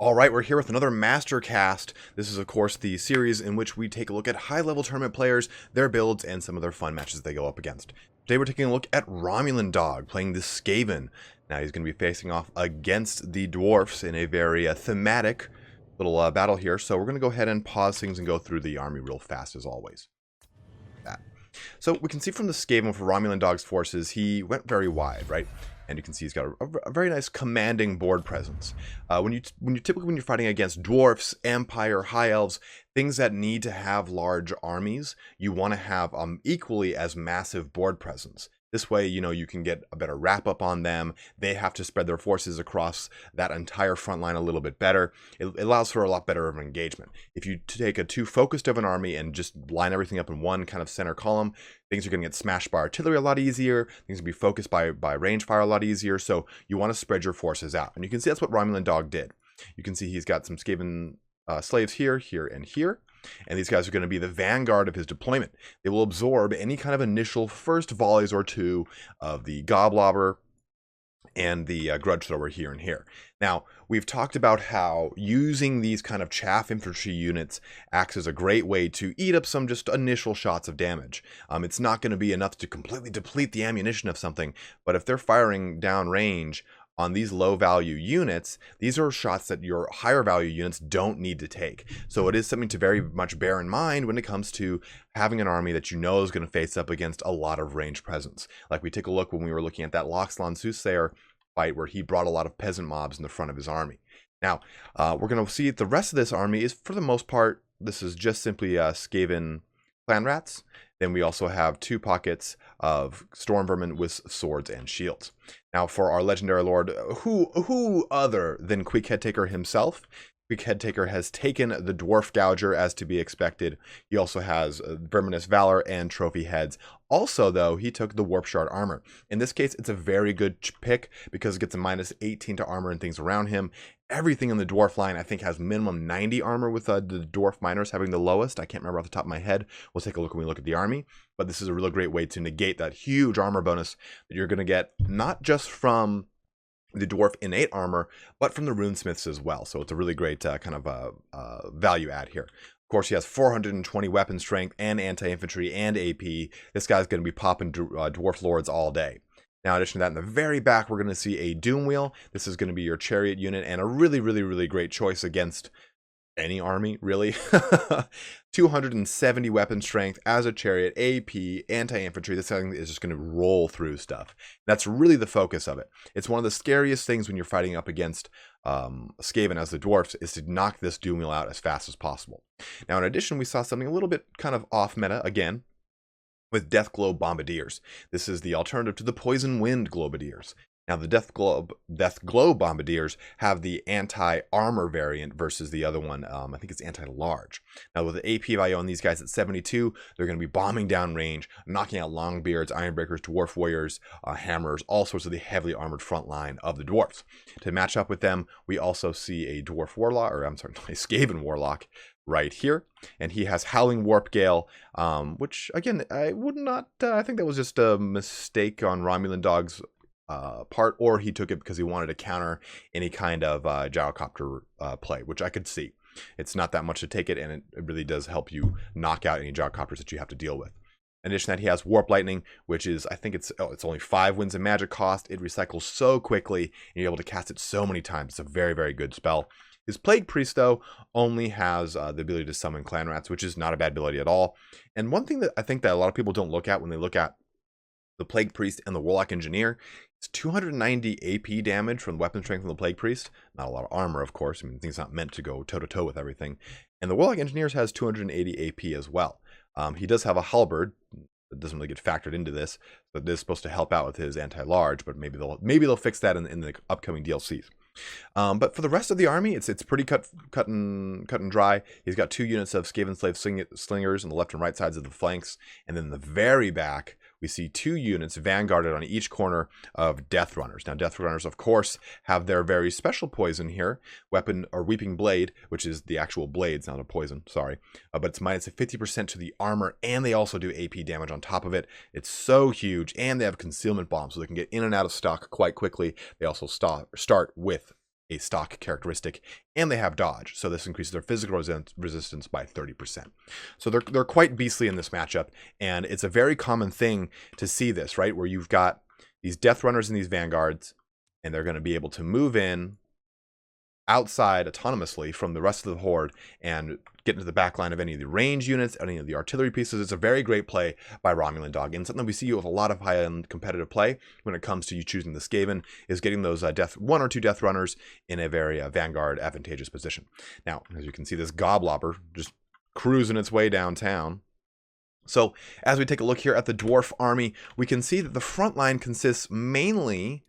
All right, we're here with another Mastercast. This is, of course, the series in which we take a look at high-level tournament players, their builds, and some of their fun matches they go up against. Today we're taking a look at RomulanDawg, playing the Skaven. Now he's going to be facing off against the Dwarfs in a very thematic little battle here, so we're going to go ahead and pause things and go through the army real fast, as always. So we can see from the Skaven for RomulanDawg's forces, he went very wide, right? And you can see he's got a very nice commanding board presence. When you're fighting against dwarfs, empire, high elves, things that need to have large armies, you want to have equally as massive board presence. This way, you can get a better wrap up on them. They have to spread their forces across that entire front line a little bit better. It allows for a lot better of an engagement. If you take a too focused of an army and just line everything up in one kind of center column, things are going to get smashed by artillery a lot easier. Things will be focused by range fire a lot easier. So you want to spread your forces out. And you can see that's what RomulanDawg did. You can see he's got some Skaven slaves here, here, and here. And these guys are going to be the vanguard of his deployment. They will absorb any kind of initial first volleys or two of the Goblobber and the Grudge Thrower here and here. Now, we've talked about how using these kind of chaff infantry units acts as a great way to eat up some just initial shots of damage. It's not going to be enough to completely deplete the ammunition of something, but if they're firing down range on these low value units, these are shots that your higher value units don't need to take. So it is something to very much bear in mind when it comes to having an army that you know is going to face up against a lot of range presence. Like we take a look when we were looking at that Loxlon Soothsayer fight where he brought a lot of peasant mobs in the front of his army. Now, we're going to see the rest of this army is, for the most part, this is just simply Skaven clan rats. Then we also have two pockets of storm vermin with swords and shields. Now, for our legendary lord, who other than Quick Head Taker himself? Quick Head Taker has taken the Dwarf Gouger, as to be expected. He also has Verminous Valor and Trophy Heads. Also, though, he took the Warp Shard Armor. In this case, it's a very good pick because it gets a minus 18 to armor and things around him. Everything in the Dwarf line, I think, has minimum 90 armor, with the Dwarf Miners having the lowest. I can't remember off the top of my head. We'll take a look when we look at the army. But this is a really great way to negate that huge armor bonus that you're going to get, not just from the dwarf innate armor, but from the runesmiths as well. So it's a really great kind of value add here. Of course, he has 420 weapon strength and anti-infantry and AP. This guy's going to be popping dwarf lords all day. Now, in addition to that, in the very back, we're going to see a Doom Wheel. This is going to be your chariot unit and a really, really, really great choice against any army, really. 270 weapon strength as a chariot, AP, anti-infantry. This thing is just going to roll through stuff. That's really the focus of it. It's one of the scariest things when you're fighting up against Skaven as the dwarfs, is to knock this Doom Wheel out as fast as possible. Now, in addition, we saw something a little bit kind of off meta again with Deathglow Bombardiers. This is the alternative to the Poison Wind Globadiers. Now, the Deathglow Bombardiers have the anti-armor variant versus the other one, I think it's anti-large. Now, with the AP value on these guys at 72, they're going to be bombing down range, knocking out Longbeards, Ironbreakers, Dwarf Warriors, Hammers, all sorts of the heavily armored front line of the Dwarfs. To match up with them, we also see a Dwarf Warlock, or I'm sorry, a Skaven Warlock right here, and he has Howling Warp Gale, which, again, I would not, I think that was just a mistake on RomulanDawg's part, or he took it because he wanted to counter any kind of gyrocopter play, which I could see. It's not that much to take it, and it really does help you knock out any gyrocopters that you have to deal with. In addition to that, he has Warp Lightning, which is, I think it's only 5 wins of magic cost. It recycles so quickly, and you're able to cast it so many times. It's a very, very good spell. His Plague Priest, though, only has the ability to summon clan rats, which is not a bad ability at all. And one thing that I think that a lot of people don't look at when they look at the Plague Priest and the Warlock Engineer, it's 290 AP damage from the weapon strength from the Plague Priest. Not a lot of armor, of course. I mean, things not meant to go toe-to-toe with everything. And the Warlock Engineers has 280 AP as well. He does have a Halberd. It doesn't really get factored into this, but this is supposed to help out with his anti-large, but maybe they'll fix that in the upcoming DLCs. But for the rest of the army, it's pretty cut and dry. He's got 2 units of Skaven Slave Slingers on the left and right sides of the flanks, and then in the very back, we see 2 units vanguarded on each corner of Death Runners. Now, Death Runners, of course, have their very special poison here, Weapon or Weeping Blade, which is the actual blades, not a poison, sorry. But it's minus 50% to the armor, and they also do AP damage on top of it. It's so huge, and they have concealment bombs, so they can get in and out of stock quite quickly. They also start with a stock characteristic, and they have dodge, so this increases their physical resistance by 30%. So they're quite beastly in this matchup, and it's a very common thing to see this, right, where you've got these Death Runners and these Vanguards, and they're going to be able to move in outside autonomously from the rest of the horde and get into the back line of any of the range units, any of the artillery pieces. It's a very great play by RomulanDawg, and something we see with a lot of high-end competitive play when it comes to you choosing the Skaven is getting those one or two Death Runners in a very Vanguard advantageous position. Now, as you can see, this Goblobber just cruising its way downtown. So as we take a look here at the Dwarf army, we can see that the front line consists mainly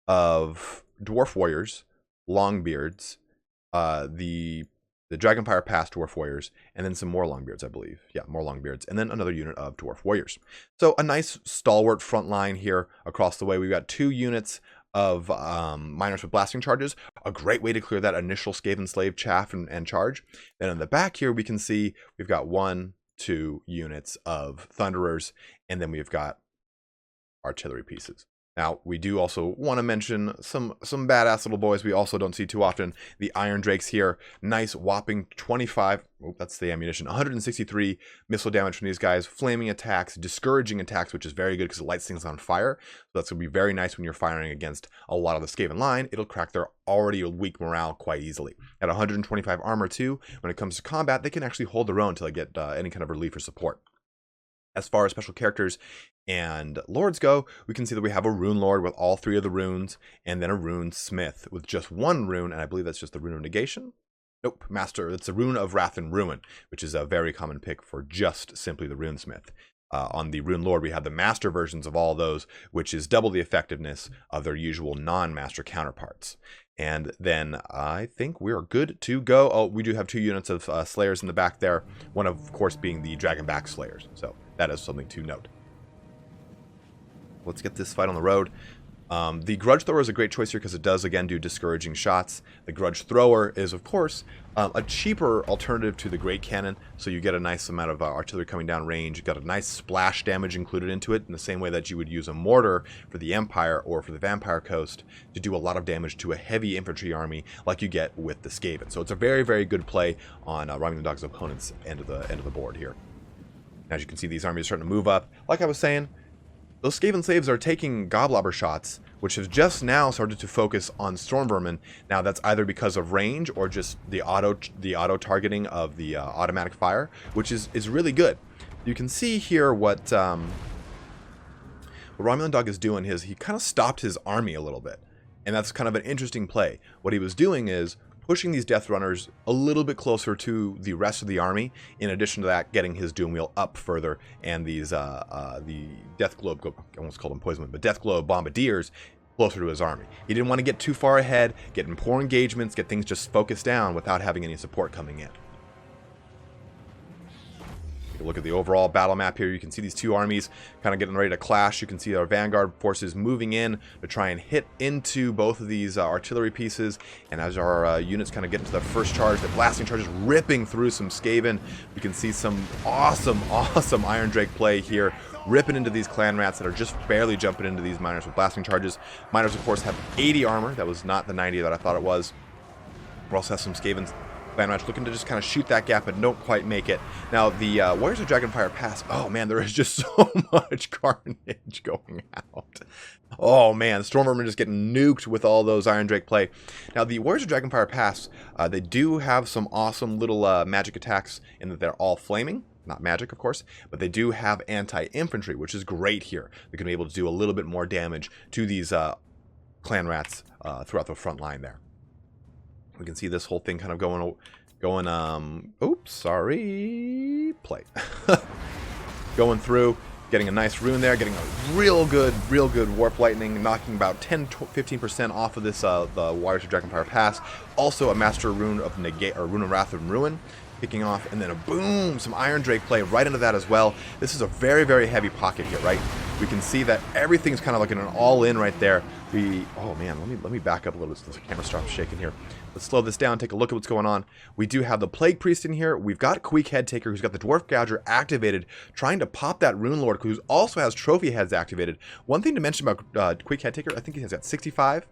of Dwarf warriors, Longbeards, the Dragonfire Pass Dwarf warriors, and then some more Longbeards, I believe. Yeah, more Longbeards, and then another unit of Dwarf warriors. So a nice stalwart front line here across the way. We've got 2 units of miners with blasting charges, a great way to clear that initial Skaven slave chaff and charge. Then in the back here, we can see we've got 1, 2 units of Thunderers, and then we've got artillery pieces. Now, we do also want to mention some badass little boys we also don't see too often. The Iron Drakes here. Nice whopping 25, that's the ammunition, 163 missile damage from these guys. Flaming attacks, discouraging attacks, which is very good because it lights things on fire. So that's going to be very nice when you're firing against a lot of the Skaven line. It'll crack their already weak morale quite easily. At 125 armor too, when it comes to combat, they can actually hold their own until they get any kind of relief or support. As far as special characters and lords go, we can see that we have a Rune Lord with all 3 of the runes, and then a Rune Smith with just 1 rune, and I believe that's just the Rune of Negation. Nope, Master, it's the Rune of Wrath and Ruin, which is a very common pick for just simply the Rune Smith. On the Rune Lord, we have the Master versions of all those, which is double the effectiveness of their usual non-Master counterparts. And then I think we're good to go. Oh, we do have 2 units of Slayers in the back there, one of course being the Dragonback Slayers, so that is something to note. Let's get this fight on the road. The Grudge Thrower is a great choice here because it does, again, do discouraging shots. The Grudge Thrower is, of course, a cheaper alternative to the Great Cannon, so you get a nice amount of artillery coming down range. You've got a nice splash damage included into it in the same way that you would use a mortar for the Empire or for the Vampire Coast to do a lot of damage to a heavy infantry army like you get with the Skaven. So it's a very, very good play on RomulanDawg's opponent's end of the board here. As you can see, these armies are starting to move up. Like I was saying, those Skaven slaves are taking Goblobber shots, which have just now started to focus on Storm Vermin. Now that's either because of range or just the auto targeting of the automatic fire, which is really good. You can see here what RomulanDawg is doing is he kind of stopped his army a little bit, and that's kind of an interesting play. What he was doing is pushing these Death Runners a little bit closer to the rest of the army, in addition to that, getting his Doom Wheel up further, and these, the Death Globe, I almost called them Poison, but Death Globe Bombardiers closer to his army. He didn't want to get too far ahead, get in poor engagements, get things just focused down without having any support coming in. Take a look at the overall battle map here. You can see these 2 armies kind of getting ready to clash. You can see our Vanguard forces moving in to try and hit into both of these artillery pieces. And as our units kind of get into the first charge, the blasting charge is ripping through some Skaven. We can see some awesome Iron Drake play here, ripping into these clan rats that are just barely jumping into these miners with blasting charges. Miners, of course, have 80 armor. That was not the 90 that I thought it was. We also have some Skavens clan rats looking to just kind of shoot that gap but don't quite make it. Now, the Warriors of Dragonfire Pass, oh man, there is just so much carnage going out. Oh man, Storm Vermin just getting nuked with all those Iron Drake play. Now, the Warriors of Dragonfire Pass, they do have some awesome little magic attacks in that they're all flaming. Not magic, of course, but they do have anti-infantry, which is great here. They're going to be able to do a little bit more damage to these clan rats throughout the front line there. We can see this whole thing kind of going, oops, sorry, play. Going through, getting a nice rune there, getting a real good Warp Lightning, knocking about 10-15% off of this, the Warriors of Dragonfire Pass. Also a Master Rune of Negate, or Rune of Wrath and Ruin, kicking off, and then a boom, some Iron Drake play right into that as well. This is a very, very heavy pocket here, right? We can see that everything's kind of like an all-in right there. Oh man, let me back up a little bit so the camera stops shaking here. Let's slow this down, take a look at what's going on. We do have the Plague Priest in here. We've got Queek Head Taker, who's got the Dwarf Gouger activated, trying to pop that Rune Lord, who also has Trophy Heads activated. One thing to mention about Queek Head Taker, I think he has got 65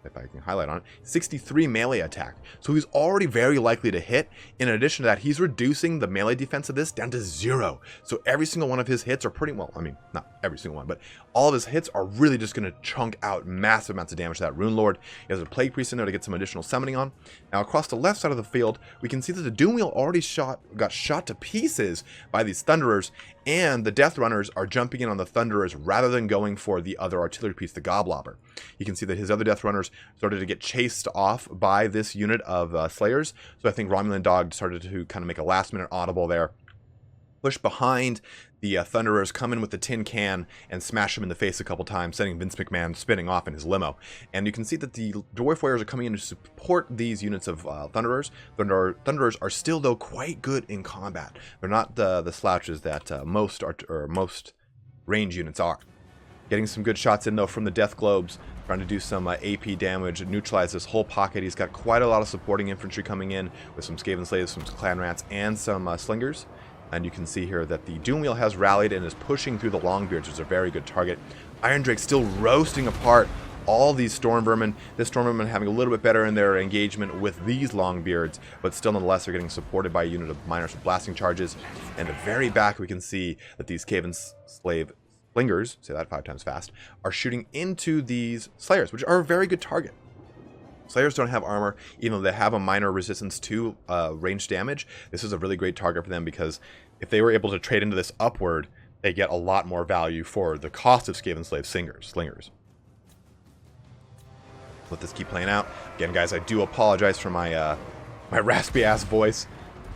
if I can highlight on it, 63 melee attack. So he's already very likely to hit. In addition to that, he's reducing the melee defense of this down to 0. So every single one of his hits are pretty, well, I mean, not every single one, but all of his hits are really just going to chunk out massive amounts of damage to that Rune Lord. He has a Plague Priest in there to get some additional summoning on. Now, across the left side of the field, we can see that the Doom Wheel already got shot to pieces by these Thunderers, and the Death Runners are jumping in on the Thunderers rather than going for the other artillery piece, the Goblobber. You can see that his other Death Runners started to get chased off by this unit of Slayers, so I think RomulanDawg started to kind of make a last-minute audible there. Push behind the Thunderers, come in with the tin can and smash him in the face a couple times, sending Vince McMahon spinning off in his limo. And you can see that the Dwarf Warriors are coming in to support these units of Thunderers. Thunderers are still, though, quite good in combat. They're not the slouches that most range units are. Getting some good shots in, though, from the Death Globes, trying to do some AP damage, neutralize this whole pocket. He's got quite a lot of supporting infantry coming in with some Skaven Slaves, some Clan Rats, and some Slingers. And you can see here that the Doom Wheel has rallied and is pushing through the Longbeards, which is a very good target. Iron Drake still roasting apart all these Storm Vermin. This Storm Vermin having a little bit better in their engagement with these Longbeards, but still nonetheless they're getting supported by a unit of Miners with blasting charges. And at the very back we can see that these Skaven Slave Slingers, say that 5 times fast, are shooting into these Slayers, which are a very good target. Slayers don't have armor, even though they have a minor resistance to range damage. This is a really great target for them because if they were able to trade into this upward, they get a lot more value for the cost of Skaven Slave Slingers. Let this keep playing out. Again, guys, I do apologize for my my raspy ass voice.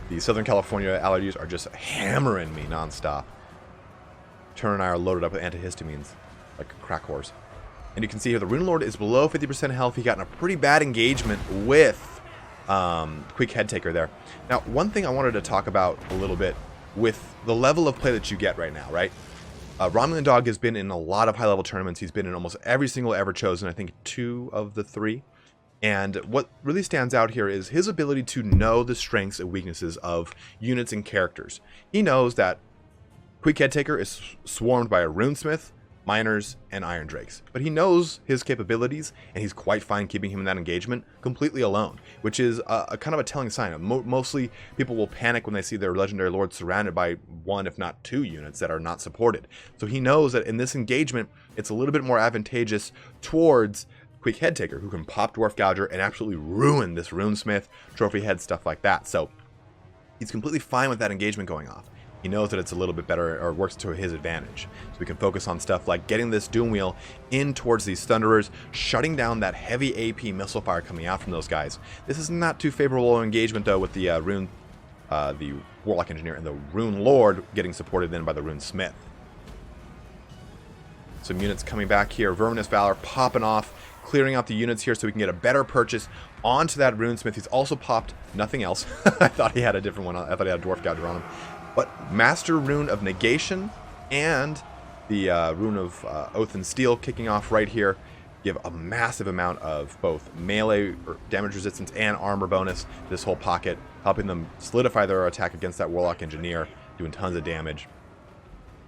The Southern California allergies are just hammering me nonstop. Turner and I are loaded up with antihistamines like a crack horse. And you can see here the Rune Lord is below 50% health. He got in a pretty bad engagement with Quick Head Taker there. Now, one thing I wanted to talk about a little bit with the level of play that you get right now, right? RomulanDawg has been in a lot of high-level tournaments. He's been in almost every single ever chosen, I think 2 of the 3. And what really stands out here is his ability to know the strengths and weaknesses of units and characters. He knows that Quick Head Taker is swarmed by a Runesmith, Miners, and Iron Drakes. But he knows his capabilities, and he's quite fine keeping him in that engagement completely alone, which is a kind of a telling sign. Mostly, people will panic when they see their Legendary Lord surrounded by 1, if not 2 units that are not supported. So he knows that in this engagement, it's a little bit more advantageous towards Quick Head Taker, who can pop Dwarf Gouger and absolutely ruin this Runesmith, Trophy Head, stuff like that. So he's completely fine with that engagement going off. He knows that it's a little bit better, or works to his advantage. So we can focus on stuff like getting this Doom Wheel in towards these Thunderers, shutting down that heavy AP missile fire coming out from those guys. This is not too favorable engagement, though, with the the Warlock Engineer and the Rune Lord getting supported then by the Rune Smith. Some units coming back here. Verminous Valor popping off, clearing out the units here so we can get a better purchase onto that Rune Smith. He's also popped nothing else. I thought he had a different one. I thought he had a Dwarf Gouger on him. But Master Rune of Negation and the Rune of Oath and Steel kicking off right here give a massive amount of both melee damage resistance and armor bonus to this whole pocket, helping them solidify their attack against that Warlock Engineer, doing tons of damage.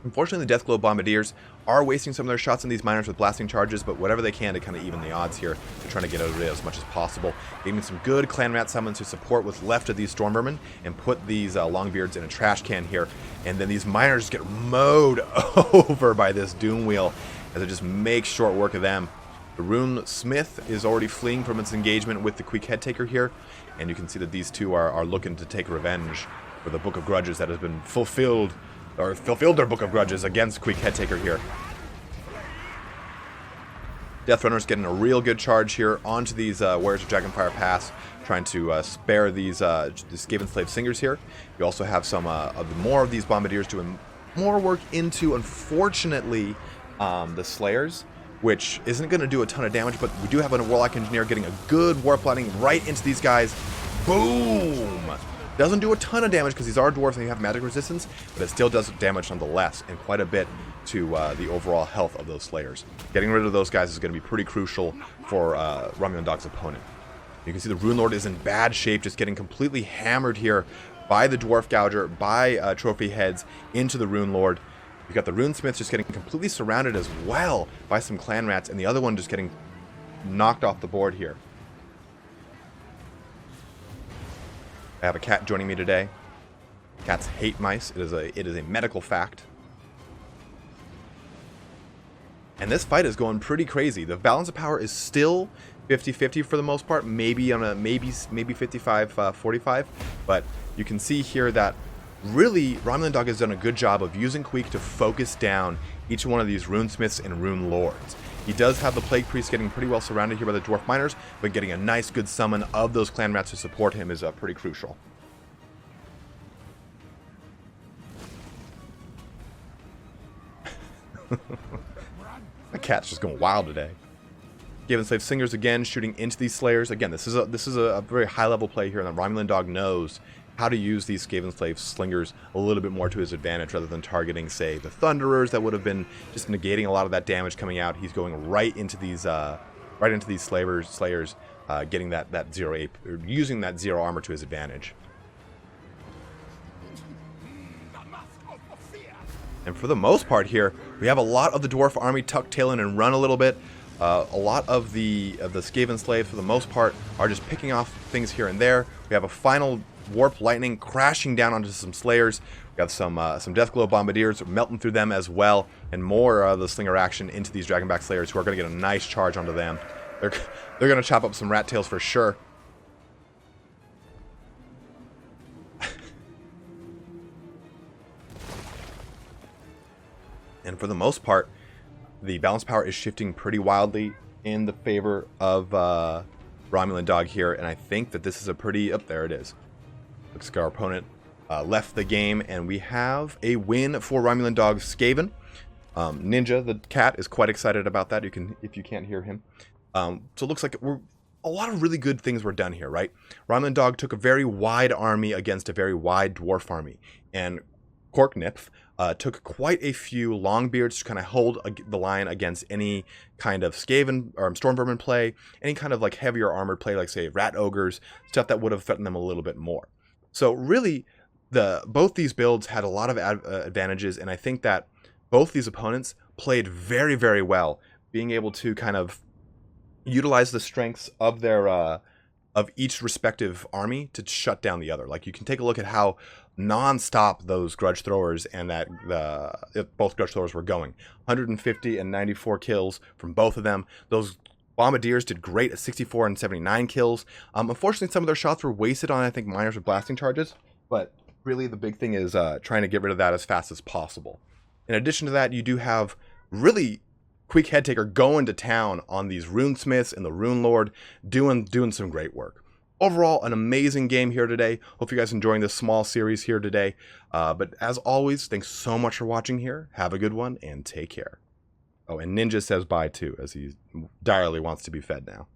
Unfortunately, the Deathglobe Bombardiers are wasting some of their shots in these Miners with blasting charges, but whatever they can to kind of even the odds here. They're trying to get out of it as much as possible. Giving some good Clan Rat summons to support what's left of these Storm Vermin and put these Longbeards in a trash can here. And then these Miners get mowed over by this Doom Wheel as it just makes short work of them. The Rune Smith is already fleeing from its engagement with the Quick Head Taker here, and you can see that these two are looking to take revenge for the Book of Grudges that has been fulfilled their Book of Grudges against Quick Head Taker here. Death Runner's getting a real good charge here onto these Warriors of Dragonfire Pass, trying to spare these Skaven Slave Singers here. We also have some more of these Bombardiers doing more work into, unfortunately, the Slayers, which isn't going to do a ton of damage, but we do have a Warlock Engineer getting a good warp lightning right into these guys. Boom! Doesn't do a ton of damage because these are dwarves and they have magic resistance, but it still does damage nonetheless, and quite a bit to the overall health of those Slayers. Getting rid of those guys is going to be pretty crucial for RomulanDawg's opponent. You can see the Rune Lord is in bad shape, just getting completely hammered here by the Dwarf Gouger, by Trophy Heads into the Rune Lord. You've got the Rune Smith just getting completely surrounded as well by some Clan Rats, and the other one just getting knocked off the board here. I have a cat joining me today. Cats hate mice. It is a medical fact. And this fight is going pretty crazy. The balance of power is still 50-50 for the most part, maybe on a maybe 55-45, but you can see here that really RomulanDawg has done a good job of using Queek to focus down each one of these runesmiths and rune lords. He does have the Plague Priest getting pretty well surrounded here by the Dwarf Miners, but getting a nice good summon of those clan rats to support him is pretty crucial. The cat's just going wild today. Skaven Slave Singers again shooting into these Slayers. Again, this is a very high level play here, and the RomulanDawg knows how to use these Skaven Slave Slingers a little bit more to his advantage rather than targeting, say, the Thunderers that would have been just negating a lot of that damage coming out. He's going right into these Slayers, getting that 0 ape, or using that 0 armor to his advantage. And for the most part here, we have a lot of the Dwarf army tuck tail in and run a little bit. A lot of the Skaven slaves, for the most part, are just picking off things here and there. We have a final warp lightning crashing down onto some Slayers. We have some Deathglow Bombardiers melting through them as well, and more of the Slinger action into these Dragonback Slayers, who are going to get a nice charge onto them. They're going to chop up some rat tails for sure. And for the most part, the balance power is shifting pretty wildly in the favor of RomulanDawg here, and I think that this is a pretty... Oh, there it is. Looks like our opponent left the game, and we have a win for RomulanDawg's Skaven. Ninja, the cat, is quite excited about that. You can, if you can't hear him. So it looks like a lot of really good things were done here, right? RomulanDawg took a very wide army against a very wide dwarf army, and Korknipf took quite a few Longbeards to kind of hold the line against any kind of Skaven or Storm Vermin play, any kind of like heavier armored play, like say Rat Ogres, stuff that would have threatened them a little bit more. So really, both these builds had a lot of advantages, and I think that both these opponents played very, very well, being able to kind of utilize the strengths of their of each respective army to shut down the other. Like, you can take a look at how non-stop those grudge throwers and both grudge throwers were going. 150 and 94 kills from both of them. Those Bombardiers did great at 64 and 79 kills. Unfortunately, some of their shots were wasted on, I think, miners with blasting charges, but really the big thing is trying to get rid of that as fast as possible. In addition to that, you do have really Queek Headtaker going to town on these Runesmiths and the Rune Lord, doing some great work. Overall, an amazing game here today. Hope you guys enjoying this small series here today. But as always, thanks so much for watching here. Have a good one, and take care. Oh, and Ninja says bye too, as he direly wants to be fed now.